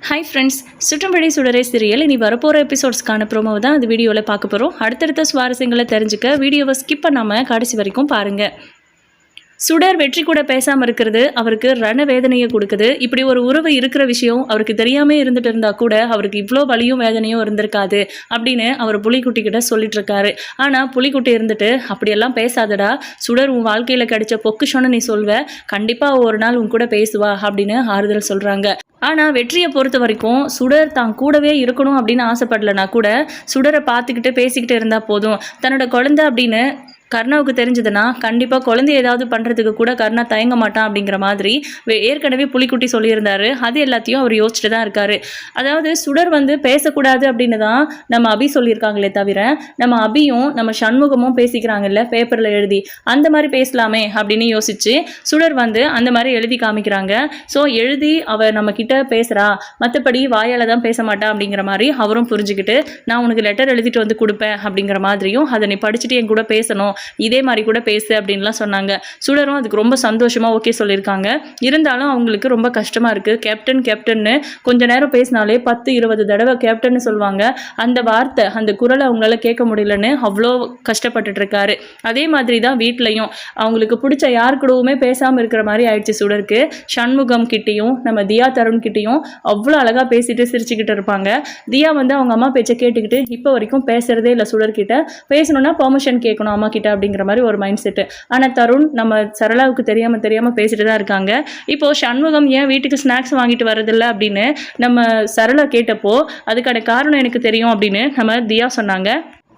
Hi friends, சுற்றம்படி சுடரே serial இனி வரப்போகிற எபிசோட்ஸ்க்கான ப்ரோமோ தான் அந்த வீடியோவில் பார்க்க போகிறோம். அடுத்தடுத்த சுவாரஸ்யங்களை தெரிஞ்சுக்க வீடியோவை ஸ்கிப் பண்ணாமல் கடைசி வரைக்கும் பாருங்கள். சுடர் வெற்றி கூட பேசாமல் இருக்கிறது அவருக்கு ரண வேதனையை கொடுக்குது. இப்படி ஒரு உறவு இருக்கிற விஷயம் அவருக்கு தெரியாமல் இருந்துட்டு இருந்தா கூட அவருக்கு இவ்வளோ வலியும் வேதனையும் இருந்திருக்காது அப்படின்னு அவர் புலிக்குட்டிக்கிட்ட சொல்லிட்டு இருக்காரு. ஆனால் புலிக்குட்டி இருந்துட்டு அப்படியெல்லாம் பேசாதடா, சுடர் உன் வாழ்க்கையில் கிடைச்ச பொக்குஷன்னு நீ சொல்வ, கண்டிப்பாக ஒரு நாள் உன் கூட பேசுவா அப்படின்னு ஆறுதல் சொல்கிறாங்க. ஆனால் வெற்றியை பொறுத்த வரைக்கும் சுடர் தான் கூடவே இருக்கணும் அப்படின்னு ஆசைப்படலைனா கூட சுடரை பார்த்துக்கிட்டு பேசிக்கிட்டு இருந்தால் போதும். தன்னோட குழந்தை அப்படின்னு கர்ணாவுக்கு தெரிஞ்சதுன்னா கண்டிப்பாக குழந்தை ஏதாவது பண்ணுறதுக்கு கூட கர்ணா தயங்க மாட்டான் அப்படிங்கிற மாதிரி ஏற்கனவே புலிக்குட்டி சொல்லியிருந்தாரு. அது எல்லாத்தையும் அவர் யோசிச்சுட்டு தான் இருக்காரு. அதாவது சுடர் பேசக்கூடாது அப்படின்னு தான் நம்ம அபி சொல்லியிருக்காங்களே தவிர நம்ம அபியும் நம்ம சண்முகமும் பேசிக்கிறாங்கல்ல பேப்பரில் எழுதி, அந்த மாதிரி பேசலாமே அப்படின்னு யோசிச்சு சுடர் அந்த மாதிரி எழுதி காமிக்கிறாங்க. ஸோ எழுதி அவ நம்ம கிட்ட பேசுகிறா, மற்றபடி வாயால் தான் பேச மாட்டா அப்படிங்கிற மாதிரி அவரும் புரிஞ்சுக்கிட்டு நான் உனக்கு லெட்டர் எழுதிட்டு கொடுப்பேன் அப்படிங்கிற மாதிரியும் அதை நீ படிச்சுட்டு என் கூட பேசணும், இதே மாதிரி கூட பேசு அப்படின்லாம் சொன்னாங்க. சுடரும் அதுக்கு ரொம்ப சந்தோஷமாக ஓகே சொல்லியிருக்காங்க. இருந்தாலும் அவங்களுக்கு ரொம்ப கஷ்டமாக இருக்குது. கேப்டன்னு கொஞ்ச நேரம் பேசினாலே 10-20 தடவை கேப்டன்னு சொல்லுவாங்க. அந்த வார்த்தை அந்த குரலை அவங்களால கேட்க முடியலன்னு அவ்வளோ கஷ்டப்பட்டுட்டு இருக்காரு. அதே மாதிரி தான் வீட்லையும் அவங்களுக்கு பிடிச்ச யார் கூடவுமே பேசாமல் இருக்கிற மாதிரி ஆயிடுச்சு சுடருக்கு. சண்முகம் கிட்டேயும் நம்ம தியா தருண் கிட்டேயும் அவ்வளோ அழகாக பேசிட்டு சிரிச்சுக்கிட்டு இருப்பாங்க. தியா அவங்க அம்மா பேச்சை கேட்டுக்கிட்டு இப்போ வரைக்கும் பேசுறதே இல்லை. சுடர்கிட்ட பேசணும்னா பெர்மிஷன் கேட்கணும் அம்மா கிட்ட அப்படிங்கிற மாதிரி ஒரு மைண்ட் செட்டு. ஆனால் தருண் நம்ம சரளாவுக்கு தெரியாமல் பேசிட்டு தான் இருக்காங்க. இப்போ சண்முகம் ஏன் வீட்டுக்கு ஸ்நாக்ஸ் வாங்கிட்டு வரதில்லை அப்படின்னு நம்ம சரளா கேட்டப்போ அதுக்கான காரணம் எனக்கு தெரியும் அப்படின்னு நம்ம தியா சொன்னாங்க.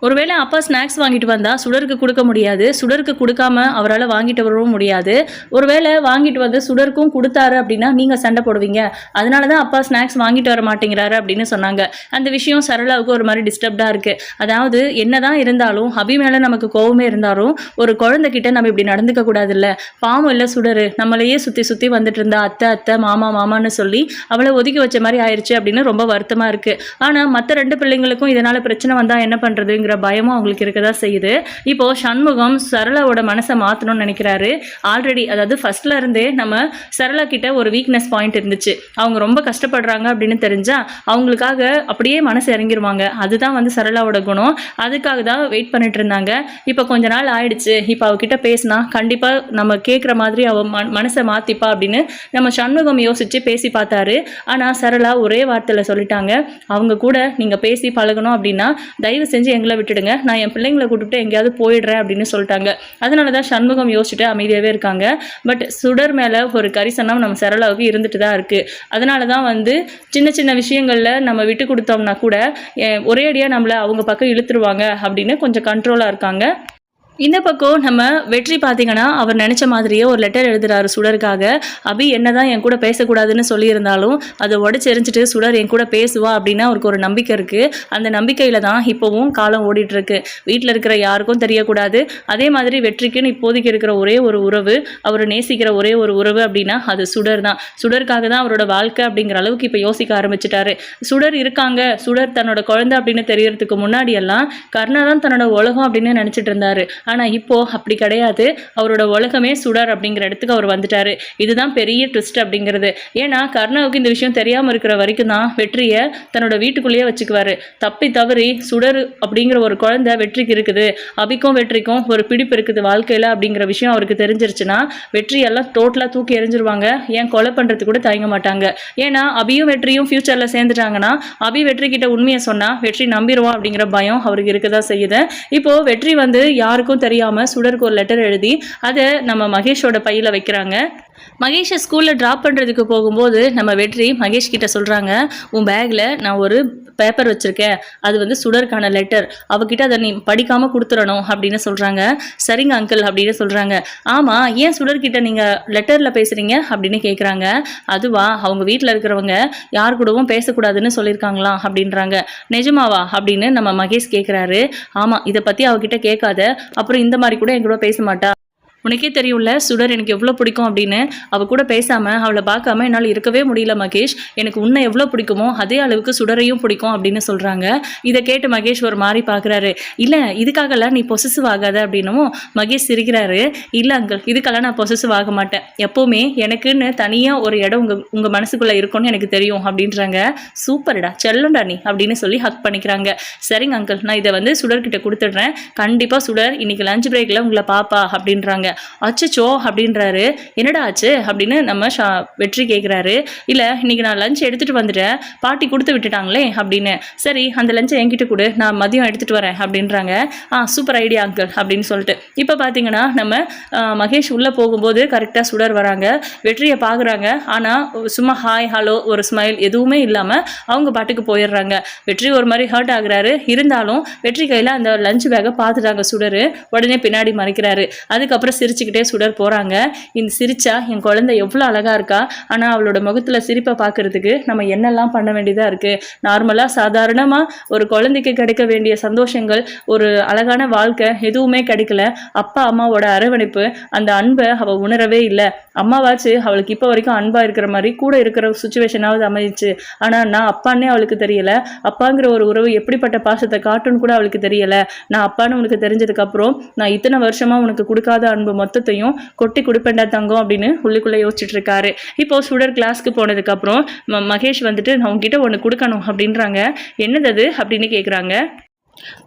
ஒருவேளை அப்பா ஸ்நாக்ஸ் வாங்கிட்டு வந்தால் சுடருக்கு கொடுக்க முடியாது, சுடருக்கு கொடுக்காம அவரால் வாங்கிட்டு வரவும் முடியாது. ஒருவேளை வாங்கிட்டு சுடருக்கும் கொடுத்தாரு அப்படின்னா நீங்கள் சண்டை போடுவீங்க, அதனால தான் அப்பா ஸ்நாக்ஸ் வாங்கிட்டு வர மாட்டேங்கிறாரு அப்படின்னு சொன்னாங்க. அந்த விஷயம் சரளாவுக்கு ஒரு மாதிரி டிஸ்டர்ப்டாக இருக்குது. அதாவது என்னதான் இருந்தாலும் அபி மேலே நமக்கு கோவமே இருந்தாலும் ஒரு குழந்தைகிட்ட நம்ம இப்படி நடந்துக்க கூடாதுல்ல. பாவம் இல்லை சுடரு, நம்மளையே சுற்றி வந்துட்டு இருந்தா அத்தை மாமான்னு சொல்லி அவளை ஒதுக்கி வச்ச மாதிரி ஆயிடுச்சு அப்படின்னு ரொம்ப வருத்தமாக இருக்குது. ஆனால் மற்ற 2 பிள்ளைங்களுக்கும் இதனால் பிரச்சனை வந்தால் என்ன பண்ணுறதுங்க பயமும் அவங்களுக்கு இருக்கதான் செய்யுது. இப்போ சண்முகம் சரளாவோட மனசை மாற்றணும்னு நினைக்கிறாரு. ஆல்ரெடி அதாவது ஃபர்ஸ்ட்ல இருந்தே நம்ம சரளா கிட்ட ஒரு வீக்னஸ் பாயிண்ட் இருந்துச்சு. அவங்க ரொம்ப கஷ்டப்படுறாங்க அப்படின்னு தெரிஞ்சா அவங்களுக்காக அப்படியே மனசு இறங்கிடுவாங்க. அதுதான் சரளாவோட குணம். அதுக்காக தான் வெயிட் பண்ணிட்டு இருந்தாங்க. இப்போ கொஞ்ச நாள் ஆயிடுச்சு. இப்போ அவகிட்ட பேசினா கண்டிப்பா நம்ம கேட்குற மாதிரி அவ மனசை மாத்திப்பா அப்படின்னு நம்ம சண்முகம் யோசிச்சு பேசி பார்த்தாரு. ஆனால் சரளா ஒரே வார்த்தையில் சொல்லிட்டாங்க, அவங்க கூட நீங்க பேசி பழகணும் அப்படின்னா தயவு செஞ்சு எங்களை விட்டுடுங்க, நான் என் பிள்ளைங்களை கூப்பிட்டு எங்கேயாவது போயிடுறேன் அப்படின்னு சொல்லிட்டாங்க. அதனால தான் சண்முகம் யோசிச்சுட்டு அமைதியாகவே இருக்காங்க. பட் சுடர் மேலே ஒரு கரிசனம் நம்ம சரளாவுக்கு இருந்துட்டு தான் இருக்குது. அதனால தான் சின்ன விஷயங்களில் நம்ம விட்டு கொடுத்தோம்னா கூட ஒரே அடியாக நம்மளை அவங்க பக்கம் இழுத்துருவாங்க அப்படின்னு கொஞ்சம் கண்ட்ரோலாக இருக்காங்க. இந்த பக்கம் நம்ம வெற்றி பார்த்தீங்கன்னா அவர் நினச்ச மாதிரியே ஒரு லெட்டர் எழுதுறாரு சுடருக்காக. அபி என்னதான் என் கூட பேசக்கூடாதுன்னு சொல்லியிருந்தாலும் அதை உடச்செறிஞ்சிட்டு சுடர் என் கூட பேசுவா அப்படின்னு அவருக்கு ஒரு நம்பிக்கை இருக்குது. அந்த நம்பிக்கையில் தான் இப்போவும் காலம் ஓடிட்டுருக்கு. வீட்டில் இருக்கிற யாருக்கும் தெரியக்கூடாது. அதே மாதிரி வெற்றிக்குன்னு இப்போதைக்கு இருக்கிற ஒரே ஒரு உறவு, அவர் நேசிக்கிற ஒரே ஒரு உறவு அப்படின்னா அது சுடர் தான். சுடருக்காக தான் அவரோட வாழ்க்கை அப்படிங்கிற அளவுக்கு இப்போ யோசிக்க ஆரம்பிச்சிட்டாரு. சுடர் இருக்காங்க, சுடர் தன்னோட குழந்தை அப்படின்னு தெரியறதுக்கு முன்னாடியெல்லாம் கர்ணா தான் தன்னோட உலகம் அப்படின்னு நினச்சிட்டு இருந்தாரு. ஆனால் இப்போது அப்படி கிடையாது. அவரோட உலகமே சுடர் அப்படிங்கிற இடத்துக்கு அவர் வந்துட்டார். இதுதான் பெரிய ட்விஸ்ட் அப்படிங்கிறது. ஏன்னா கர்ணாவுக்கு இந்த விஷயம் தெரியாமல் இருக்கிற வரைக்கும் தான் வெற்றியை தன்னோட வீட்டுக்குள்ளேயே வச்சுக்குவார். தப்பி தவறி சுடர் அப்படிங்கிற ஒரு குழந்தை வெற்றிக்கு இருக்குது, அபிக்கும் வெற்றிக்கும் ஒரு பிடிப்பு இருக்குது வாழ்க்கையில் அப்படிங்கிற விஷயம் அவருக்கு தெரிஞ்சிருச்சுன்னா வெற்றியெல்லாம் டோட்டலாக தூக்கி எறிஞ்சிருவாங்க. ஏன் கொலை பண்ணுறது கூட தயங்க மாட்டாங்க. ஏன்னா அபியும் வெற்றியும் ஃப்யூச்சரில் சேர்ந்துட்டாங்கன்னா அபி வெற்றி கிட்ட உண்மையை சொன்னால் வெற்றி நம்பிடுவான் அப்படிங்கிற பயம் அவருக்கு இருக்க தான் செய்யுது. இப்போது வெற்றி யாருக்கும் தெரியாம சுடருக்கு ஒரு லெட்டர் எழுதி அதை நம்ம மகேஷோட பையில வைக்கிறாங்க. மகேஷை ஸ்கூலில் ட்ராப் பண்ணுறதுக்கு போகும்போது நம்ம வெற்றி மகேஷ் கிட்ட சொல்கிறாங்க, உன் பேக்கில் நான் ஒரு பேப்பர் வச்சுருக்கேன், அது சுடருக்கான லெட்டர், அவகிட்ட அதை நீ படிக்காமல் கொடுத்துடணும் அப்படின்னு சொல்கிறாங்க. சரிங்க அங்கிள் அப்படின்னு சொல்கிறாங்க. ஆமாம், ஏன் சுடர்கிட்ட நீங்கள் லெட்டரில் பேசுகிறீங்க அப்படின்னு கேட்குறாங்க. அதுவா, அவங்க வீட்டில் இருக்கிறவங்க யார் கூடவும் பேசக்கூடாதுன்னு சொல்லியிருக்காங்களாம் அப்படின்றாங்க. நிஜமாவா அப்படின்னு நம்ம மகேஷ் கேட்குறாரு. ஆமாம், இதை பற்றி அவகிட்ட கேட்காத, அப்புறம் இந்த மாதிரி கூட என் கூட பேச மாட்டா, உனக்கே தெரியும்ல சுடர் எனக்கு எவ்வளோ பிடிக்கும் அப்படின்னு. அவள் கூட பேசாமல் அவளை பார்க்காம என்னால் இருக்கவே முடியல மகேஷ். எனக்கு உன்னை எவ்வளோ பிடிக்குமோ அதே அளவுக்கு சுடரையும் பிடிக்கும் அப்படின்னு சொல்கிறாங்க. இதை கேட்டு மகேஷ் ஒரு மாதிரி பார்க்குறாரு. இல்லை இதுக்காகலாம் நீ பொசசிவ் ஆகாத அப்படின்னும் மகேஷ் சிரிக்கிறாரு. இல்லை அங்கிள், இதுக்கெல்லாம் நான் பொசசிவ் ஆக மாட்டேன். எப்போவுமே எனக்குன்னு தனியாக ஒரு இடம் உங்கள் மனசுக்குள்ளே இருக்கும்னு எனக்கு தெரியும் அப்படின்றாங்க. சூப்பர்டா, செல்லண்டா நீ அப்படின்னு சொல்லி ஹக் பண்ணிக்கிறாங்க. சரிங்க அங்கிள், நான் இதை வந்து சுடர்கிட்ட கொடுத்துட்றேன். கண்டிப்பாக சுடர் இன்னைக்கு லஞ்ச் பிரேக்கில் உங்களை பாப்பா அப்படின்றாங்க. அச்சச்சோ அப்படின்றாரு. என்னடா ஆச்சு அப்படின்னு நம்ம வெற்றி கேட்குறாரு. இல்லை இன்னைக்கு நான் லஞ்ச் எடுத்துகிட்டு வந்துட்டேன், பாட்டி கொடுத்து விட்டுட்டாங்களே அப்படின்னு. சரி அந்த லஞ்சை என்கிட்ட கொடு, நான் மதியம் எடுத்துகிட்டு வரேன் அப்படின்றாங்க. சூப்பர் ஐடியா அங்கிள் அப்படின்னு சொல்லிட்டு இப்போ பார்த்தீங்கன்னா நம்ம மகேஷ் உள்ளே போகும்போது கரெக்டாக சுடர் வராங்க. வெற்றியை பார்க்குறாங்க. ஆனால் சும்மா ஹாய் ஹலோ ஒரு ஸ்மைல் எதுவுமே இல்லாமல் அவங்க பாட்டுக்கு போயிடுறாங்க. வெற்றி ஒரு மாதிரி ஹர்ட் ஆகுறாரு. இருந்தாலும் வெற்றி கையில் அந்த லஞ்ச் பேக்கை பார்த்துட்டாங்க சுடர். உடனே பின்னாடி மறைக்கிறாரு. அதுக்கப்புறம் சிரிச்சுக்கிட்டே சுடர் போகிறாங்க. இந்த சிரிச்சா என் குழந்தை எவ்வளோ அழகாக இருக்கா, ஆனால் அவளோட முகத்தில் சிரிப்பை பார்க்கறதுக்கு நம்ம என்னெல்லாம் பண்ண வேண்டியதாக இருக்குது. நார்மலாக சாதாரணமாக ஒரு குழந்தைக்கு கிடைக்க வேண்டிய சந்தோஷங்கள், ஒரு அழகான வாழ்க்கை எதுவுமே கிடைக்கல. அப்பா அம்மாவோட அரவணைப்பு, அந்த அன்பை அவள் உணரவே இல்லை. அம்மாவாச்சு அவளுக்கு இப்போ வரைக்கும் அன்பாக இருக்கிற மாதிரி கூட இருக்கிற சுச்சுவேஷனாவது அமைச்சு. ஆனால் நான் அப்பான்னே அவளுக்கு தெரியலை. அப்பாங்கிற ஒரு உறவு எப்படிப்பட்ட பாசத்தை காட்டுன்னு கூட அவளுக்கு தெரியலை. நான் அப்பான்னு உனக்கு தெரிஞ்சதுக்கப்புறம் நான் இத்தனை வருஷமாக உனக்கு கொடுக்காத அன்பு மொத்தத்தையும் கொட்டி கொடுப்பேண்டா தங்கம் அப்படின்னு உள்ளுக்குள்ளே யோசிச்சுட்டு இருக்காரு. இப்போ சுடர் கிளாஸ்க்கு போனதுக்கப்புறம் மகேஷ் வந்துட்டு நான் உங்ககிட்ட ஒன்று கொடுக்கணும் அப்படின்றாங்க. என்னது அது அப்படின்னு கேட்குறாங்க.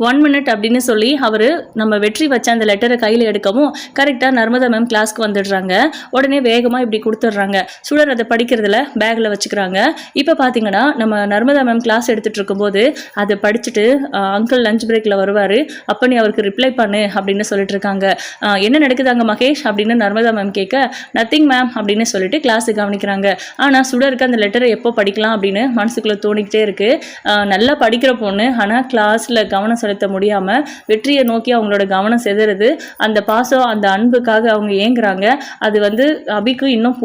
1 minute அப்படின்னு சொல்லி அவர் நம்ம வெற்றி வச்ச அந்த லெட்டரை கையில் எடுக்கவும் கரெக்டாக நர்மதா மேம் கிளாஸ்க்கு வந்துடுறாங்க. உடனே வேகமாக இப்படி கொடுத்துட்றாங்க. சுடர் அதை படிக்கிறதுல பேக்கில் வச்சுக்கிறாங்க. இப்போ பார்த்தீங்கன்னா நம்ம நர்மதா மேம் கிளாஸ் எடுத்துகிட்டு இருக்கும்போது அதை படிச்சுட்டு அங்கிள் லஞ்ச் பிரேக்கில் வருவார். அப்போ நீ அவருக்கு ரிப்ளை பண்ணு அப்படின்னு சொல்லிட்டு இருக்காங்க. என்ன நடக்குதாங்க மகேஷ் அப்படின்னு நர்மதா மேம் கேட்க நத்திங் மேம் அப்படின்னு சொல்லிட்டு கிளாஸு கவனிக்கிறாங்க. ஆனால் சுடருக்கு அந்த லெட்டரை எப்போ படிக்கலாம் அப்படின்னு மனசுக்குள்ளே தோணிக்கிட்டே இருக்குது. நல்லா படிக்கிற பொண்ணு, ஆனால் கிளாஸில் கவனம் செலுத்த முடியாம வெற்றியை நோக்கி அவங்களோட கவனம் செதறுது. அந்த பாசம், அந்த அன்புக்காக அவங்க ஏங்குறாங்க. அது வந்து அபிக்கு இன்னும்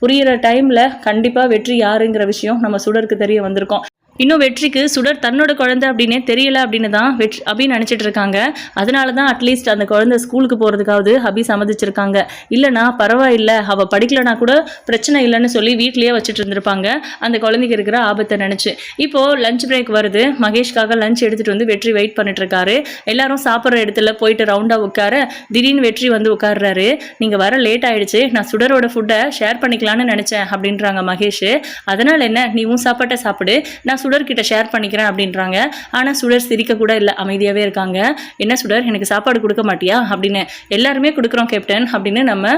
புரியிற டைம்ல கண்டிப்பா வெற்றி யாருங்கிற விஷயம் நம்ம சுடருக்கு தெரிய வந்திருக்கோம். இன்னும் வெற்றிக்கு சுடர் தன்னோட குழந்தை அப்படின்னே தெரியல அப்படின்னு தான் அபி நினச்சிட்டு இருக்காங்க. அதனால தான் அட்லீஸ்ட் அந்த குழந்தை ஸ்கூலுக்கு போகிறதுக்காவது அபி சம்மதிச்சிருக்காங்க. இல்லைனா பரவாயில்லை, அவள் படிக்கலனா கூட பிரச்சனை இல்லைன்னு சொல்லி வீட்லேயே வச்சுட்டு இருந்திருப்பாங்க அந்த குழந்தைக்கு இருக்கிற ஆபத்தை நினச்சி. இப்போது லஞ்ச் பிரேக் வருது. மகேஷ்காக லஞ்ச் எடுத்துகிட்டு வந்து வெற்றி வெயிட் பண்ணிட்டு இருக்காரு. எல்லாரும் சாப்பிட்ற இடத்துல போயிட்டு ரவுண்டாக உட்கார திடீர்னு வெற்றி வந்து உட்கார்றாரு. நீங்கள் வர லேட் ஆகிடுச்சு, நான் சுடரோட ஃபுட்டை ஷேர் பண்ணிக்கலான்னு நினச்சேன் அப்படின்றாங்க மகேஷ். அதனால் என்ன, நீ உன் சாப்பாட்டை சாப்பிடு, நான் சுடர்கிட்ட ஷேர் பண்ணிக்கிறேன் அப்படின்றாங்க. ஆனால் சுடர் சிரிக்க கூட இல்லை, அமைதியாகவே இருக்காங்க. என்ன சுடர், எனக்கு சாப்பாடு கொடுக்க மாட்டியா அப்படின்னு. எல்லாருமே கொடுக்குறோம் கேப்டன் அப்படின்னு நம்ம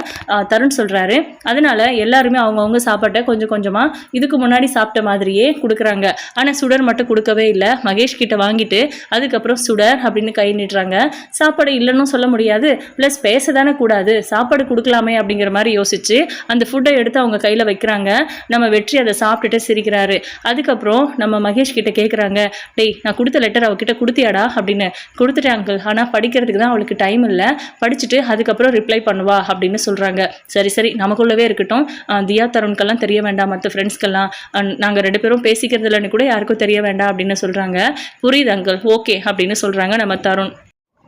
தருண் சொல்கிறாரு. அதனால எல்லாருமே அவங்கவுங்க சாப்பாட்டை கொஞ்சம் கொஞ்சமாக இதுக்கு முன்னாடி சாப்பிட்ட மாதிரியே கொடுக்குறாங்க. ஆனால் சுடர் மட்டும் கொடுக்கவே இல்லை. மகேஷ் கிட்ட வாங்கிட்டு அதுக்கப்புறம் சுடர் அப்படின்னு கை நீட்டுறாங்க. சாப்பாடு இல்லைன்னு சொல்ல முடியாது, ப்ளஸ் பேச தானே கூடாது, சாப்பாடு கொடுக்கலாமே அப்படிங்கிற மாதிரி யோசிச்சு அந்த ஃபுட்டை எடுத்து அவங்க கையில் வைக்கிறாங்க. நம்ம வெற்றி அதை சாப்பிட்டுட்டு சிரிக்கிறாரு. அதுக்கப்புறம் நம்ம மகேஷ் கிட்ட கேட்குறாங்க, டேய் நான் கொடுத்த லெட்டர் அவகிட்ட கொடுத்தியாடா அப்படின்னு. கொடுத்துட்டேன் அங்கிள், ஆனால் படிக்கிறதுக்கு தான் அவளுக்கு டைம் இல்லை, படிச்சுட்டு அதுக்கப்புறம் ரிப்ளை பண்ணுவா அப்படின்னு சொல்கிறாங்க. சரி சரி நமக்குள்ளவே இருக்கட்டும், தியா தருண்கெல்லாம் தெரிய வேண்டாம், மற்ற ஃப்ரெண்ட்ஸ்க்கெல்லாம் நாங்கள் 2 பேரும் பேசிக்கிறது இல்லைன்னு கூட யாருக்கும் தெரிய வேண்டாம் அப்படின்னு சொல்கிறாங்க. புரியுது அங்கிள், ஓகே அப்படின்னு சொல்கிறாங்க நம்ம தருண்.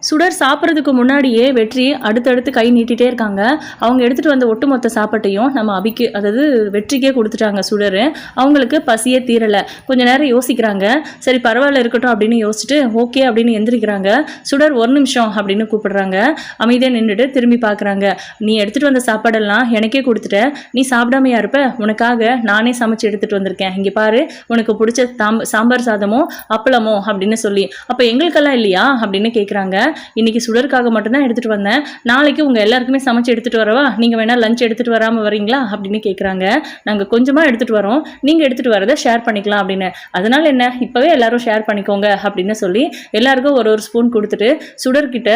சுடர் சாப்பிட்றதுக்கு முன்னாடியே வெற்றி அடுத்தடுத்து கை நீட்டிகிட்டே இருக்காங்க. அவங்க எடுத்துகிட்டு வந்த ஒட்டுமொத்த சாப்பாட்டையும் நம்ம அபிக்கு, அதாவது வெற்றிக்கே கொடுத்துட்டாங்க சுடர். அவங்களுக்கு பசியே தீரலை. கொஞ்சம் நேரம் யோசிக்கிறாங்க. சரி பரவாயில்ல இருக்கட்டும் அப்படின்னு யோசிச்சுட்டு ஓகே அப்படின்னு எந்திரிக்கிறாங்க. சுடர் 1 நிமிஷம் அப்படின்னு கூப்பிடுறாங்க. அமைதியாக நின்றுட்டு திரும்பி பார்க்குறாங்க. நீ எடுத்துகிட்டு வந்த சாப்பாடெல்லாம் எனக்கே கொடுத்துட்ட, நீ சாப்பிடாமையா இருப்ப, உனக்காக நானே சமைச்சு எடுத்துகிட்டு வந்திருக்கேன், இங்கே பாரு உனக்கு பிடிச்ச சாம்பார் சாதமோ அப்பளமோ அப்படின்னு சொல்லி. அப்போ எங்களுக்கெல்லாம் இல்லையா அப்படின்னு கேட்குறாங்க. இன்னைக்கு சுடருக்காக மட்டும்தான் எடுத்துட்டு வந்தேன், நாளைக்கு உங்க எல்லாருக்குமே சமைச்சு எடுத்துட்டு வரவா, நீங்க வேணா லஞ்ச் எடுத்துட்டு வராம வரீங்களா அப்படின்னு கேட்குறாங்க. நாங்கள் கொஞ்சமாக எடுத்துட்டு வரோம், நீங்க எடுத்துட்டு வரதை ஷேர் பண்ணிக்கலாம் அப்படின்னு. அதனால என்ன, இப்பவே எல்லாரும் ஷேர் பண்ணிக்கோங்க அப்படின்னு சொல்லி எல்லாருக்கும் ஒரு ஸ்பூன் கொடுத்துட்டு சுடர்கிட்ட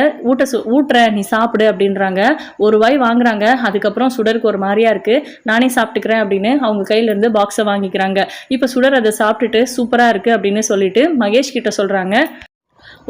ஊட்டுற நீ சாப்பிடு அப்படின்றாங்க. ஒரு வாய் வாங்குறாங்க. அதுக்கப்புறம் சுடருக்கு ஒரு மாதிரியா இருக்கு, நானே சாப்பிட்டுக்கிறேன் அப்படின்னு அவங்க கையில இருந்து பாக்ஸை வாங்கிக்கிறாங்க. இப்போ சுடர் அதை சாப்பிட்டுட்டு சூப்பரா இருக்கு அப்படின்னு சொல்லிட்டு மகேஷ் கிட்ட சொல்றாங்க.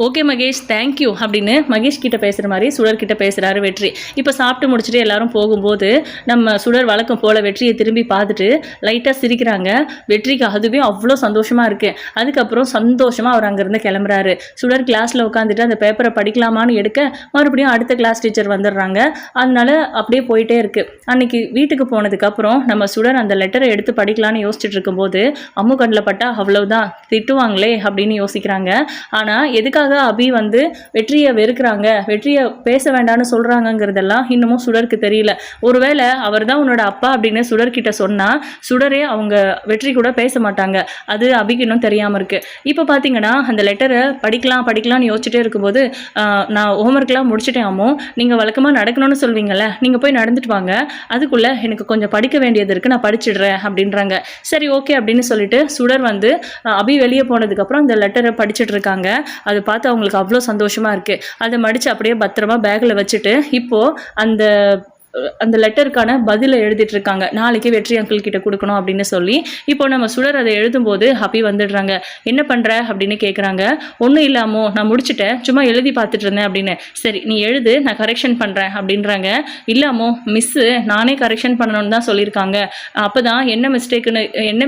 ஓகே மகேஷ் தேங்க்யூ அப்படின்னு மகேஷ் கிட்ட பேசுகிற மாதிரி சுடர் கிட்ட பேசுகிறாரு வெற்றி. இப்போ சாப்பிட்டு முடிச்சுட்டு எல்லாரும் போகும்போது நம்ம சுடர் வழக்கம் போல் வெற்றியை திரும்பி பார்த்துட்டு லைட்டாக சிரிக்கிறாங்க. வெற்றிக்கு அதுவே அவ்வளோ சந்தோஷமாக இருக்குது. அதுக்கப்புறம் சந்தோஷமாக அவர் அங்கேருந்து கிளம்புறாரு. சுடர் கிளாஸில் உட்காந்துட்டு அந்த பேப்பரை படிக்கலாமான்னு எடுக்க மறுபடியும் அடுத்த கிளாஸ் டீச்சர் வந்துடுறாங்க. அதனால அப்படியே போயிட்டே இருக்குது. அன்னைக்கு வீட்டுக்கு போனதுக்கப்புறம் நம்ம சுடர் அந்த லெட்டரை எடுத்து படிக்கலான்னு யோசிச்சுட்டு இருக்கும்போது அம்மு கண்ணில் பட்டா அவ்வளவுதான் திட்டுவாங்களே அப்படின்னு யோசிக்கிறாங்க. ஆனால் எதுக்காக அபி வந்து வெற்றியை வெறுக்கிறாங்க, வெற்றியை பேச வேண்டாம்னு சொல்கிறாங்கங்கிறதெல்லாம் இன்னமும் சுடருக்கு தெரியல. ஒருவேளை அவர் தான் உன்னோட அப்பா அப்படின்னு சுடர்கிட்ட சொன்னால் சுடரே அவங்க வெற்றி கூட பேச மாட்டாங்க. அது அபிக்கு இன்னும் தெரியாமல் இருக்குது. இப்போ பார்த்தீங்கன்னா அந்த லெட்டரை படிக்கலாம்னு யோசிச்சுட்டே இருக்கும்போது நான் ஹோம்ஒர்க்லாம் முடிச்சுட்டேன் அம்மோ, நீங்கள் வழக்கமாக நடக்கணும்னு சொல்வீங்கள்ல, நீங்கள் போய் நடந்துட்டு வாங்க, அதுக்குள்ளே எனக்கு கொஞ்சம் படிக்க வேண்டியது இருக்குது, நான் படிச்சிடுறேன் அப்படின்றாங்க. சரி ஓகே அப்படின்னு சொல்லிட்டு சுடர் வந்து அபி வெளியே போனதுக்கப்புறம் அந்த லெட்டரை படிச்சுட்டு இருக்காங்க. அதை பார்த்து அவங்களுக்கு அவ்வளோ சந்தோஷமாக இருக்குது. அதை மடித்து அப்படியே பத்திரமா பேக்கில் வச்சுட்டு இப்போது அந்த லெட்டருக்கான பதிலை எழுதிட்டு இருக்காங்க. நாளைக்கு வெற்றி அங்கிள் கிட்ட கொடுக்கணும் அப்படின்னு சொல்லி இப்போ நம்ம சுடர் அதை எழுதும்போது அபி வந்துடுறாங்க. என்ன பண்ணுற அப்படின்னு கேட்குறாங்க. ஒன்றும் இல்லாமோ நான் முடிச்சுட்டேன், சும்மா எழுதி பார்த்துட்டு இருந்தேன் அப்படின்னு. சரி நீ எழுது, நான் கரெக்ஷன் பண்ணுறேன் அப்படின்றாங்க. இல்லாமோ மிஸ்ஸு நானே கரெக்ஷன் பண்ணணும்னு தான் சொல்லியிருக்காங்க, அப்போ தான் என்ன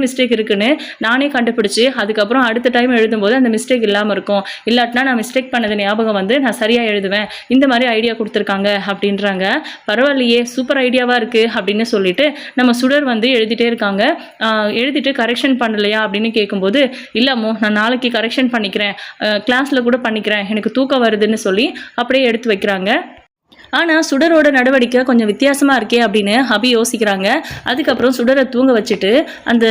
மிஸ்டேக் இருக்குன்னு நானே கண்டுபிடிச்சி அதுக்கப்புறம் அடுத்த டைம் எழுதும்போது அந்த மிஸ்டேக் இல்லாமல் இருக்கும். இல்லாட்டினா நான் மிஸ்டேக் பண்ணது ஞாபகம் வந்து நான் சரியாக எழுதுவேன், இந்த மாதிரி ஐடியா கொடுத்துருக்காங்க அப்படின்றாங்க. பரவாயில்லையே, சூப்பர் ஐடியாவாக இருக்குது அப்படின்னு சொல்லிட்டு நம்ம சுடர் வந்து எழுதிட்டே இருக்காங்க. எழுதிட்டு கரெக்ஷன் பண்ணலையா அப்படின்னு கேட்கும்போது இல்லமோ நான் நாளைக்கு கரெக்ஷன் பண்ணிக்கிறேன், கிளாஸில் கூட பண்ணிக்கிறேன், எனக்கு தூக்கம் வருதுன்னு சொல்லி அப்படியே எடுத்து வைக்கிறாங்க. ஆனால் சுடரோட நடவடிக்கை கொஞ்சம் வித்தியாசமாக இருக்கே அப்படின்னு அபி யோசிக்கிறாங்க. அதுக்கப்புறம் சுடரை தூங்க வச்சுட்டு அந்த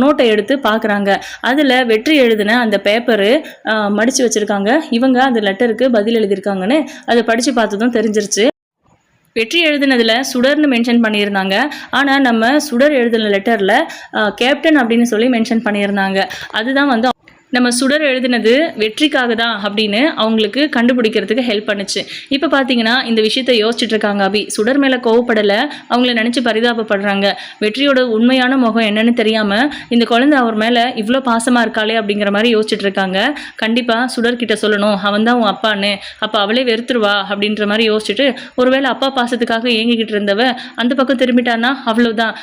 நோட்டை எடுத்து பார்க்குறாங்க. அதில் வெற்றி எழுதின அந்த பேப்பரு மடித்து வச்சுருக்காங்க. இவங்க அந்த லெட்டருக்கு பதில் எழுதியிருக்காங்கன்னு அதை படித்து பார்த்ததும் தெரிஞ்சிருச்சு. வெற்றி எழுதினதில் சுடர்னு மென்ஷன் பண்ணியிருந்தாங்க. ஆனால் நம்ம சுடர் எழுதின லெட்டரில் கேப்டன் அப்படின்னு சொல்லி மென்ஷன் பண்ணியிருந்தாங்க. அதுதான் வந்து நம்ம சுடர் எழுதினது வெற்றிக்காக தான் அப்படின்னு அவங்களுக்கு கண்டுபிடிக்கிறதுக்கு ஹெல்ப் பண்ணுச்சு. இப்போ பார்த்தீங்கன்னா இந்த விஷயத்தை யோசிச்சுட்டு இருக்காங்க அபி. சுடர் மேலே கோவப்படலை, அவங்கள நினச்சி பரிதாபப்படுறாங்க. வெற்றியோட உண்மையான முகம் என்னன்னு தெரியாமல் இந்த குழந்தை அவர் மேலே இவ்வளோ பாசமாக இருக்காளே அப்படிங்கிற மாதிரி யோசிச்சுட்டு இருக்காங்க. கண்டிப்பாக சுடர்கிட்ட சொல்லணும், அவன் தான் உன் அப்பான்னு, அப்போ அவளே வெறுத்துருவா அப்படின்ற மாதிரி யோசிச்சுட்டு ஒருவேளை அப்பா பாசத்துக்காக ஏங்கிக்கிட்டு இருந்தவ அந்த பக்கம் திரும்பிட்டான்னா அவ்வளோதான்,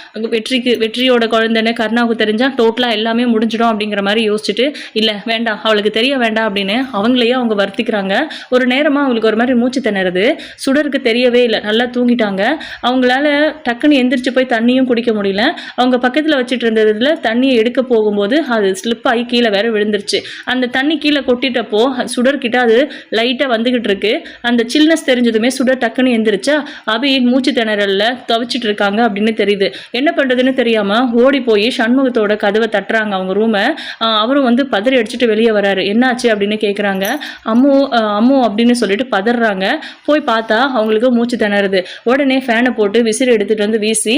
வெற்றியோட குழந்தைன்னு கருணாவுக்கு தெரிஞ்சால் டோட்டலாக எல்லாமே முடிஞ்சிடும் அப்படிங்கிற மாதிரி யோசிச்சுட்டு இல்லை வேண்டாம் அவளுக்கு தெரிய வேண்டாம் அப்படின்னு அவங்களையே அவங்க வருத்திக்கிறாங்க. ஒரு நேரமாக அவங்களுக்கு ஒரு மாதிரி மூச்சு திணறுது. சுடருக்கு தெரியவே இல்லை, நல்லா தூங்கிட்டாங்க. அவங்களால டக்குன்னு எந்திரிச்சு போய் தண்ணியும் குடிக்க முடியல. அவங்க பக்கத்தில் வச்சுட்டு இருந்ததுல தண்ணியை எடுக்க போகும்போது அது ஸ்லிப் ஆகி கீழே வேற விழுந்துருச்சு. அந்த தண்ணி கீழே கொட்டிட்டப்போ சுடர்கிட்ட அது லைட்டாக வந்துக்கிட்டு இருக்கு. அந்த சில்னஸ் தெரிஞ்சதுமே சுடர் டக்குன்னு எந்திரிச்சா அபி மூச்சு திணறல்ல துவைச்சிட்டு இருக்காங்க அப்படின்னு தெரியுது. என்ன பண்ணுறதுன்னு தெரியாமல் ஓடி போய் சண்முகத்தோட கதவை தட்டுறாங்க அவங்க ரூமை. அவரும் வந்து பதறி அடிச்சுட்டு வெளியே வராரு. என்னாச்சு அப்படின்னு கேட்குறாங்க. அம்மு அப்படின்னு சொல்லிட்டு பதறாங்க. போய் பார்த்தா அவங்களுக்கு மூச்சு திணறுது. உடனே ஃபேனை போட்டு விசிறி எடுத்துகிட்டு வந்து வீசி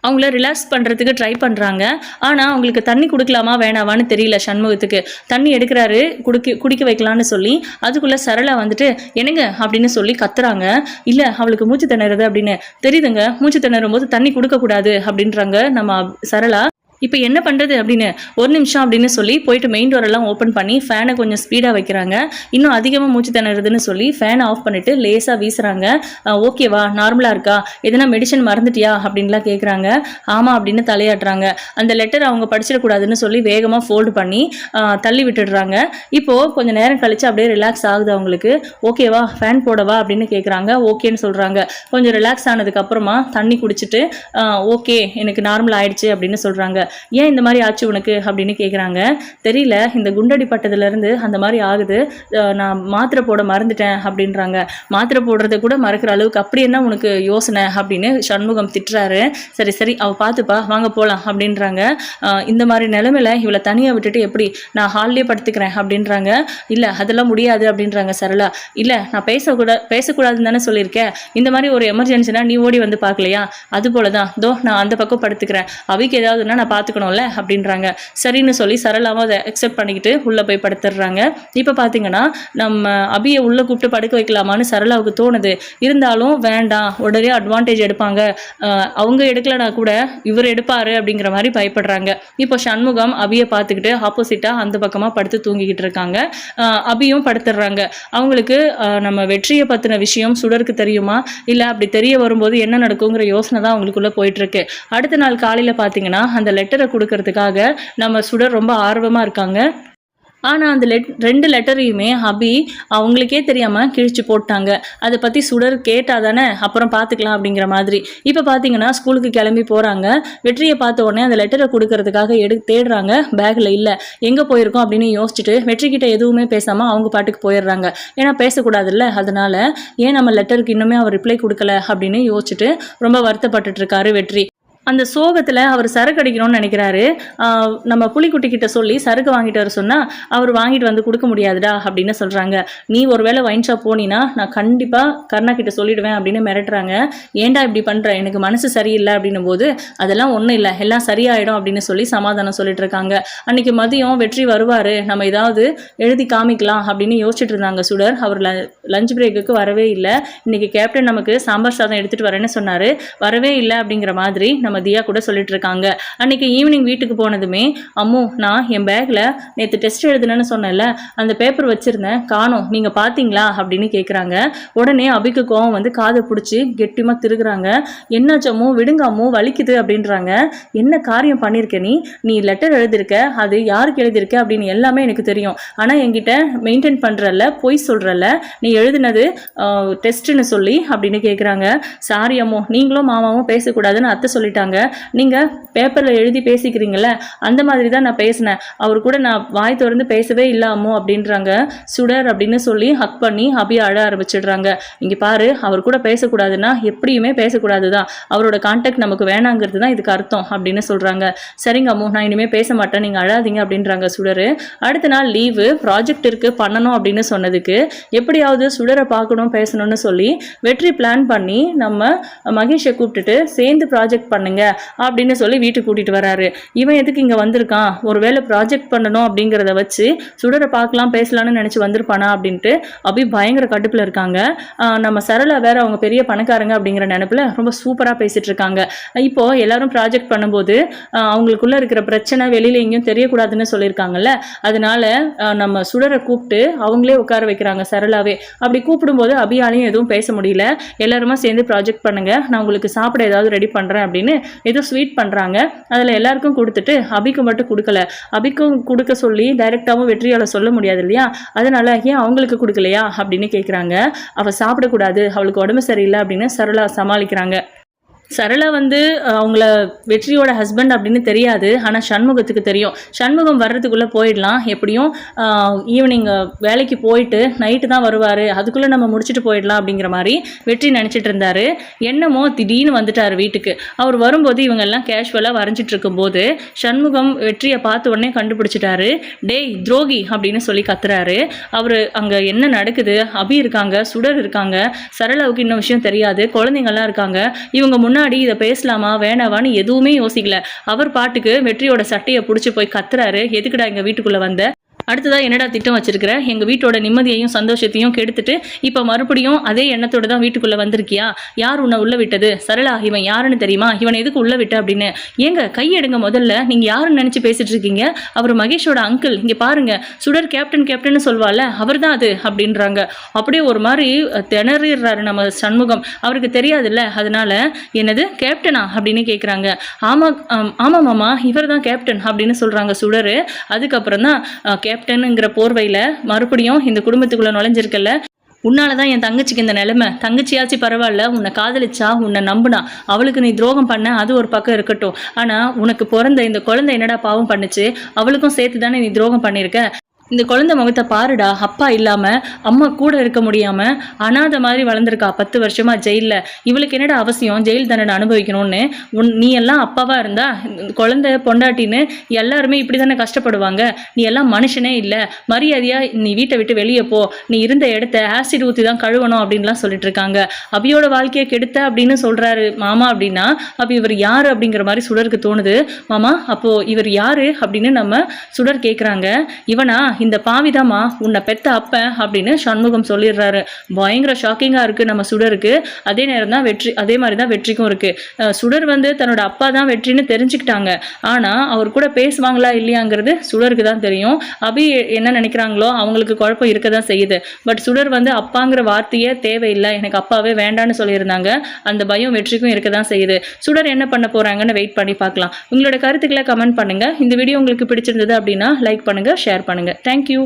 அவங்கள ரிலாக்ஸ் பண்ணுறதுக்கு ட்ரை பண்ணுறாங்க. ஆனால் அவங்களுக்கு தண்ணி கொடுக்கலாமா வேணாவான்னு தெரியல. சண்முகத்துக்கு தண்ணி எடுக்கிறாரு, குடிக்க வைக்கலான்னு சொல்லி அதுக்குள்ளே சரளா வந்துட்டு என்னங்க அப்படின்னு சொல்லி கத்துறாங்க. இல்லை அவளுக்கு மூச்சு திணறுது அப்படின்னு தெரியுதுங்க, மூச்சு திணறும் போது தண்ணி கொடுக்கக்கூடாது அப்படின்றாங்க நம்ம சரளா. இப்போ என்ன பண்ணுறது அப்படின்னு ஒரு நிமிஷம் அப்படின்னு சொல்லி போயிட்டு மெயின் டோரெல்லாம் ஓப்பன் பண்ணி ஃபேனை கொஞ்சம் ஸ்பீடாக வைக்கிறாங்க. இன்னும் அதிகமாக மூச்சு திணறுதுன்னு சொல்லி ஃபேனை ஆஃப் பண்ணிவிட்டு லேசாக வீசுகிறாங்க. ஓகேவா, நார்மலாக இருக்கா, எதனா மெடிசன் மறந்துட்டியா அப்படின்லாம் கேட்குறாங்க. ஆமாம் அப்படின்னு தலையாட்டுறாங்க. அந்த லெட்டர் அவங்க படிச்சிடக்கூடாதுன்னு சொல்லி வேகமாக ஃபோல்டு பண்ணி தள்ளி விட்டுடுறாங்க. இப்போது கொஞ்சம் நேரம் கழித்து அப்படியே ரிலாக்ஸ் ஆகுது அவங்களுக்கு. ஓகேவா ஃபேன் போடவா அப்படின்னு கேட்குறாங்க. ஓகேன்னு சொல்கிறாங்க. கொஞ்சம் ரிலாக்ஸ் ஆனதுக்கப்புறமா தண்ணி குடிச்சிட்டு ஓகே எனக்கு நார்மல் ஆயிடுச்சு அப்படின்னு சொல்கிறாங்க. ஏன் இந்த மாதிரி ஆச்சு உனக்கு அப்படின்னு கேட்குறாங்க. தெரியல, இந்த குண்டடி பட்டதுலேருந்து அந்த மாதிரி ஆகுது, நான் மாத்திரை போட மறந்துட்டேன் அப்படின்றாங்க. மாத்திரை போடுறத கூட மறக்கிற அளவுக்கு அப்படி என்ன உனக்கு யோசனை அப்படின்னு சண்முகம் திட்டுறாரு. சரி சரி அவள் பார்த்துப்பா, வாங்க போகலாம் அப்படின்றாங்க. இந்த மாதிரி நிலைமையில இவளை தனியாக விட்டுட்டு எப்படி நான் ஹால்லேயே படுத்துக்கிறேன் அப்படின்றாங்க. இல்லை அதெல்லாம் முடியாது அப்படின்றாங்க சரளா. இல்லை நான் பேசக்கூடாதுன்னு தானே சொல்லியிருக்கேன், இந்த மாதிரி ஒரு எமர்ஜென்சினா நீ ஓடி வந்து பார்க்கலையா, அது போல தான் நான் அந்த பக்கம் படுத்துக்கிறேன், அவைக்கு ஏதாவதுன்னா நான் பார்த்துக்கணும்ல அப்படின்றாங்க. சரின்னு சொல்லி சரளாவும் அதை அக்செப்ட் பண்ணிக்கிட்டு உள்ளே போய் படுத்துடுறாங்க. இப்போ பார்த்தீங்கன்னா நம்ம அபியை உள்ளே கூப்பிட்டு படுக்க வைக்கலாமான்னு சரளாவுக்கு தோணுது. இருந்தாலும் வேண்டாம், உடனே அட்வான்டேஜ் எடுப்பாங்க, அவங்க எடுக்கலனா கூட இவர் எடுப்பார் அப்படிங்கிற மாதிரி பயப்படுறாங்க. இப்போ சண்முகம் அபியை பார்த்துக்கிட்டு ஆப்போசிட்டாக அந்த பக்கமாக படுத்து தூங்கிக்கிட்டு இருக்காங்க. அபியும் படுத்துடுறாங்க. அவங்களுக்கு நம்ம வெற்றியை பற்றின விஷயம் சுடருக்கு தெரியுமா, இல்லை அப்படி தெரிய வரும்போது என்ன நடக்குங்கிற யோசனை தான் அவங்களுக்குள்ளே போயிட்டுருக்கு. அடுத்த நாள் காலையில் பார்த்தீங்கன்னா அந்த லெட்டரை கொடுக்கறதுக்காக நம்ம சுடர் ரொம்ப ஆர்வமாக இருக்காங்க. ஆனால் அந்த 2 லெட்டரையுமே அபி அவங்களுக்கே தெரியாமல் கிழிச்சு போட்டாங்க. அதை பற்றி சுடர் கேட்டால் தானே அப்புறம் பார்த்துக்கலாம் அப்படிங்கிற மாதிரி. இப்போ பார்த்தீங்கன்னா ஸ்கூலுக்கு கிளம்பி போகிறாங்க. வெற்றியை பார்த்த உடனே அந்த லெட்டரை கொடுக்கறதுக்காக தேடுறாங்க. பேக்கில் இல்லை, எங்கே போயிருக்கோம் அப்படின்னு யோசிச்சுட்டு வெற்றிக்கிட்ட எதுவுமே பேசாமல் அவங்க பாட்டுக்கு போயிடுறாங்க. ஏன்னா பேசக்கூடாதுல்ல, அதனால் ஏன் நம்ம லெட்டருக்கு இன்னுமே அவர் ரிப்ளை கொடுக்கல அப்படின்னு யோசிச்சுட்டு ரொம்ப வருத்தப்பட்டுட்டு இருக்காரு வெற்றி. அந்த சோகத்தில் அவர் சரக்கு அடிக்கணும்னு நினைக்கிறாரு. நம்ம புலிக்குட்டிக்கிட்ட சொல்லி சரக்கு வாங்கிட்டு வர சொன்னால் அவர் வாங்கிட்டு வந்து கொடுக்க முடியாதுடா அப்படின்னு சொல்கிறாங்க. நீ ஒரு வேளை ஒயின் ஷாப் போனீன்னா நான் கண்டிப்பாக கருணா கிட்ட சொல்லிடுவேன் அப்படின்னு மிரட்டுறாங்க. ஏன்டா இப்படி பண்ணுற, எனக்கு மனசு சரியில்லை அப்படின்னும் போது அதெல்லாம் ஒன்றும் இல்லை, எல்லாம் சரியாயிடும் அப்படின்னு சொல்லி சமாதானம் சொல்லிட்டு இருக்காங்க. அன்றைக்கி மதியம் வெற்றி வருவார், நம்ம ஏதாவது எழுதி காமிக்கலாம் அப்படின்னு யோசிச்சுட்டு இருந்தாங்க சுடர். அவர் லஞ்ச் பிரேக்குக்கு வரவே இல்லை. இன்றைக்கி கேப்டன் நமக்கு சாம்பார் சாதம் எடுத்துகிட்டு வரேன்னு சொன்னார், வரவே இல்லை அப்படிங்கிற மாதிரி நம்ம தியா கூட சொல்லிட்டு இருக்காங்க. அன்னைக்கு ஈவினிங் வீட்டுக்கு போனதுமே அம்மு, நான் என் பேக்ல நேற்று டெஸ்ட் எழுதுனேன்னு சொன்னேன்ல, அந்த பேப்பர் வச்சிருந்தேன், காணோம், நீங்க பாத்தீங்களா அப்படின்னு கேட்குறாங்க. உடனே அபிக்கு கோவம் வந்து காதை பிடிச்சி கெட்டியமா திருகுறாங்க. என்னாச்சம்மோ, விடுங்க அம்மோ, வலிக்குது அப்படின்றாங்க. என்ன காரியம் பண்ணியிருக்க நீ லெட்டர் எழுதியிருக்க, அது யாருக்கு எழுதியிருக்க அப்படின்னு எல்லாமே எனக்கு தெரியும். ஆனால் என்கிட்ட மெயின்டைன் பண்ணுறல்ல, பொய் சொல்கிறல்ல, நீ எழுதினது டெஸ்ட்டுன்னு சொல்லி அப்படின்னு கேட்குறாங்க. சாரி அம்மோ, நீங்களும் மாமாவும் பேசக்கூடாதுன்னு அத்தை சொல்லிட்டாங்க, நீங்கள் பேப்பரில் எழுதி பேசிக்கிறீங்கள, அந்த மாதிரி தான் நான் பேசினேன், அவர் கூட நான் வாய் திறந்து பேசவே இல்லாமோ அப்படின்றாங்க. சுடர் அப்படின்னு சொல்லி ஹக் பண்ணி அபியை அழ ஆரம்பிச்சிடுறாங்க. இங்கே பாரு, அவர் கூட பேசக்கூடாதுன்னா எப்படியுமே பேசக்கூடாது தான், அவரோட கான்டாக்ட் நமக்கு வேணாங்கிறது தான் இதுக்கு அர்த்தம் அப்படின்னு சொல்கிறாங்க. சரிங்க அம்மோ, நான் இனிமேல் பேச மாட்டேன், நீங்கள் அழாதீங்க அப்படின்றாங்க சுடர். அடுத்த நாள் லீவு, ப்ராஜெக்ட் இருக்குது பண்ணணும் அப்படின்னு சொன்னதுக்கு எப்படியாவது சுடரை பார்க்கணும் பேசணும்னு சொல்லி வெற்றி பிளான் பண்ணி நம்ம மகேஷை கூப்பிட்டுட்டு சேர்ந்து ப்ராஜெக்ட் பண்ணுங்க அப்படின்னு சொல்லி வீட்டுக்கு கூட்டிட்டு வராரு. இவன் எதுக்கு இங்க வந்திருக்கான், ஒருவேளை ப்ராஜெக்ட் பண்ணணும் அப்படிங்கிறத வச்சு சுடரை பார்க்கலாம் பேசலாம்னு நினைச்சு வந்திருப்பானா அப்படின்ட்டு அபி பயங்கர கடுப்புல இருக்காங்க. நம்ம சரளா வேற அவங்க பெரிய பணக்காரங்க அப்படிங்கிற நினைப்புல ரொம்ப சூப்பரா பேசிட்டு இருக்காங்க. இப்போ எல்லாரும் ப்ராஜெக்ட் பண்ணும்போது அவங்களுக்குள்ள இருக்கிற பிரச்சனை வெளியில எங்கேயும் தெரியக்கூடாதுன்னு சொல்லியிருக்காங்கல்ல, அதனால நம்ம சுடரை கூப்பிட்டு அவங்களே உட்கார வைக்கிறாங்க சரளாவே. அப்படி கூப்பிடும்போது அபியாலையும் எதுவும் பேச முடியல. எல்லாருமா சேர்ந்து ப்ராஜெக்ட் பண்ணுங்க, நான் உங்களுக்கு சாப்பிட ஏதாவது ரெடி பண்றேன் அப்படின்னு ஏதோ ஸ்வீட் பண்ணுறாங்க. அதில் எல்லாருக்கும் கொடுத்துட்டு அபிக்கு மட்டும் கொடுக்கல. அபிக்கும் கொடுக்க சொல்லி டைரெக்டாகவும் வெற்றியால் சொல்ல முடியாது இல்லையா, அதனால ஏன் அவங்களுக்கு கொடுக்கலையா அப்படின்னு கேட்குறாங்க. அவள் சாப்பிடக்கூடாது, அவளுக்கு உடம்பு சரியில்லை அப்படின்னு சரளா சமாளிக்கிறாங்க. சரளா வந்து அவங்கள வெற்றியோட ஹஸ்பண்ட் அப்படின்னு தெரியாது, ஆனால் சண்முகத்துக்கு தெரியும். சண்முகம் வர்றதுக்குள்ளே போயிடலாம், எப்படியும் ஈவினிங் வேலைக்கு போயிட்டு நைட்டு தான் வருவார், அதுக்குள்ளே நம்ம முடிச்சுட்டு போயிடலாம் அப்படிங்கிற மாதிரி வெற்றி நினச்சிட்டு இருந்தார். என்னமோ திடீர்னு வந்துட்டார் வீட்டுக்கு. அவர் வரும்போது இவங்கெல்லாம் கேஷுவலாக வரைஞ்சிட்டு இருக்கும்போது சண்முகம் வெற்றியை பார்த்த உடனே கண்டுபிடிச்சிட்டாரு. டேய் துரோகி அப்படின்னு சொல்லி கத்துறாரு. அவர் அங்கே என்ன நடக்குது, அபி இருக்காங்க, சுடர் இருக்காங்க, சரளாவுக்கு இன்னும் விஷயம் தெரியாது, குழந்தைங்கள்லாம் இருக்காங்க, இவங்க முன்னாடி இதை பேசலாமா வேணாவான்னு எதுவுமே யோசிக்கல. அவர் பாட்டுக்கு வெற்றியோட சட்டையை பிடிச்சி போய் கத்துறாரு. எதுக்குடா எங்க வீட்டுக்குள்ள வந்த, அடுத்ததாக என்னடா திட்டம் வச்சிருக்கிற, எங்கள் வீட்டோட நிம்மதியையும் சந்தோஷத்தையும் கெடுத்துட்டு இப்போ மறுபடியும் அதே எண்ணத்தோடு தான் வீட்டுக்குள்ளே வந்திருக்கியா, யார் உன்னை உள்ள விட்டது, சரளா இவன் யாருன்னு தெரியுமா, இவனை எதுக்கு உள்ள விட்ட அப்படின்னு. ஏங்க கையெடுங்க முதல்ல, நீங்கள் யாருன்னு நினச்சி பேசிட்டு இருக்கீங்க, அவர் மகேஷோட அங்கிள், இங்கே பாருங்க சுடர் கேப்டன் சொல்வாள், அவர் தான் அது அப்படின்றாங்க. அப்படியே ஒரு மாதிரி திணறிடுறாரு நம்ம சண்முகம். அவருக்கு தெரியாதுல்ல, அதனால என்னது கேப்டனா அப்படின்னு கேட்குறாங்க. ஆமாம் மாமா, இவர் தான் கேப்டன் அப்படின்னு சொல்கிறாங்க சுடர். அதுக்கப்புறம் தான் கேப்டனுங்கிற போர்வையில் மறுபடியும் இந்த குடும்பத்துக்குள்ளே நுழைஞ்சிருக்கல, உன்னால தான் என் தங்கச்சிக்கு இந்த நிலைமை, தங்கச்சியாச்சு பரவாயில்ல, உன்னை காதலிச்சா, உன்னை நம்புனா, அவளுக்கு நீ துரோகம் பண்ண, அது ஒரு பக்கம் இருக்கட்டும், ஆனால் உனக்கு பிறந்த இந்த குழந்தை என்னடா பாவம் பண்ணுச்சு, அவளுக்கும் சேர்த்து தானே நீ துரோகம் பண்ணியிருக்க, இந்த குழந்தை முகத்தை பாருடா, அப்பா இல்லாமல் அம்மா கூட இருக்க முடியாமல் அனாதை மாதிரி வளர்ந்துருக்கா 10 வருஷமா ஜெயிலில். இவளுக்கு என்னடா அவசியம் ஜெயில் தண்டனை அனுபவிக்கணும்னு? நீ எல்லாம் அப்பாவாக இருந்தா குழந்தை பொண்டாட்டின்னு எல்லாருமே இப்படி தானே கஷ்டப்படுவாங்க. நீ எல்லாம் மனுஷனே இல்லை. மரியாதையாக நீ வீட்டை விட்டு வெளியே போ. நீ இருந்த இடத்த ஆசிட் ஊற்றி தான் கழுவணும் அப்படின்லாம் சொல்லிட்டு இருக்காங்க. அபியோட வாழ்க்கையை கெடுத்த அப்படின்னு சொல்கிறாரு மாமா. அப்படின்னா அப்போ இவர் யார் அப்படிங்கிற மாதிரி சுடருக்கு தோணுது. மாமா, அப்போது இவர் யார் அப்படின்னு நம்ம சுடர் கேட்குறாங்க. இவனா, இந்த பாவிதாமா உன்னை பெத்த அப்ப அப்படின்னு சண்முகம் சொல்லிடுறாரு. பயங்கர ஷாக்கிங்காக இருக்குது நம்ம சுடருக்கு. அதே நேரம் தான் அதே மாதிரி தான் வெற்றிக்கும் இருக்குது. சுடர் வந்து தன்னோட அப்பா தான் வெற்றின்னு தெரிஞ்சுக்கிட்டாங்க. ஆனால் அவர் கூட பேசுவாங்களா இல்லையாங்கிறது சுடருக்கு தான் தெரியும். அபி என்ன நினைக்கிறாங்களோ அவங்களுக்கு குழப்பம் இருக்க தான் செய்யுது. பட் சுடர் வந்து அப்பாங்கிற வார்த்தையே தேவையில்லை, எனக்கு அப்பாவே வேண்டான்னு சொல்லியிருந்தாங்க. அந்த பயம் வெற்றிக்கும் இருக்க தான் செய்யுது. சுடர் என்ன பண்ண போகிறாங்கன்னு வெயிட் பண்ணி பார்க்கலாம். உங்களோட கருத்துக்களை கமெண்ட் பண்ணுங்கள். இந்த வீடியோ உங்களுக்கு பிடிச்சிருந்தது அப்படின்னா லைக் பண்ணுங்கள், ஷேர் பண்ணுங்கள். தேங்க்யூ.